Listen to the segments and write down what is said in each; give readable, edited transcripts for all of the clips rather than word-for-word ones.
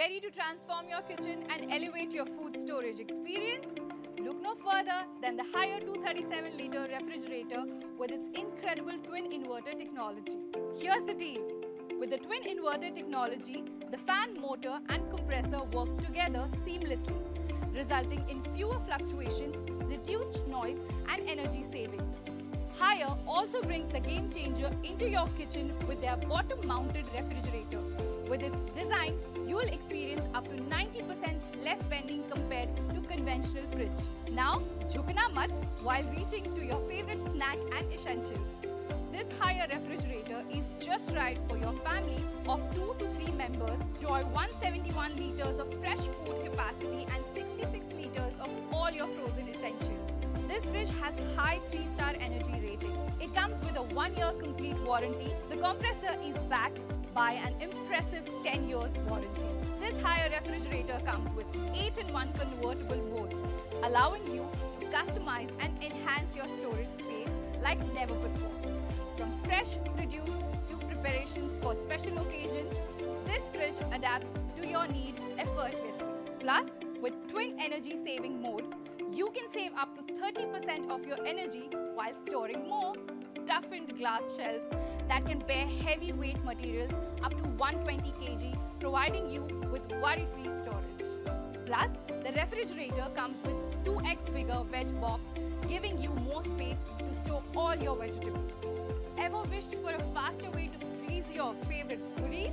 Ready to transform your kitchen and elevate your food storage experience? Look no further than the higher 237-liter refrigerator with its incredible twin inverter technology. Here's the deal. With the twin inverter technology, the fan, motor and compressor work together seamlessly, resulting in fewer fluctuations, reduced noise and energy saving. Haier also brings the game changer into your kitchen with their bottom-mounted refrigerator. With its design, you will experience up to 90% less bending compared to conventional fridge. Now, jhukna mat while reaching to your favorite snack and essentials. This Haier refrigerator is just right for your family of 2 to 3 members. Enjoy 171 liters of fresh food capacity and 66 liters of all your frozen essentials. This fridge has high 3-star energy rating. It comes with a 1-year complete warranty. The compressor is backed by an impressive 10 years warranty. This Haier refrigerator comes with 8-in-1 convertible modes, allowing you to customize and enhance your storage space like never before. From fresh produce to preparations for special occasions, this fridge adapts to your need effortlessly. Plus, with twin energy saving mode, you can save up to 30% of your energy while storing more. Toughened glass shelves that can bear heavyweight materials up to 120 kg, providing you with worry-free storage. Plus, the refrigerator comes with 2x bigger veg box, giving you more space to store all your vegetables. Ever wished for a faster way to freeze your favorite goodies?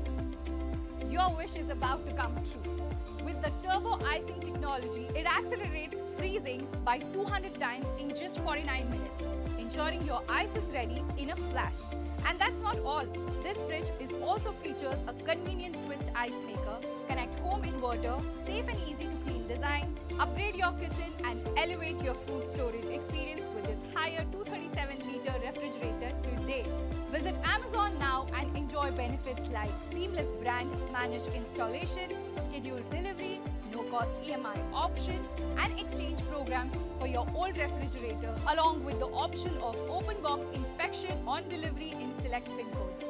Your wish is about to come true. With the turbo icing technology, it accelerates freezing by 200 times in just 49 minutes, ensuring your ice is ready in a flash. And that's not all. This fridge also features a convenient twist ice maker, connect home inverter, safe and easy to clean design. Upgrade your kitchen and elevate your food storage experience with this Haier 237-liter refrigerator today. Visit Amazon now and enjoy benefits like seamless brand managed installation, scheduled delivery, no-cost EMI option, and exchange program for your old refrigerator, along with the option of open box inspection on delivery in select pin codes.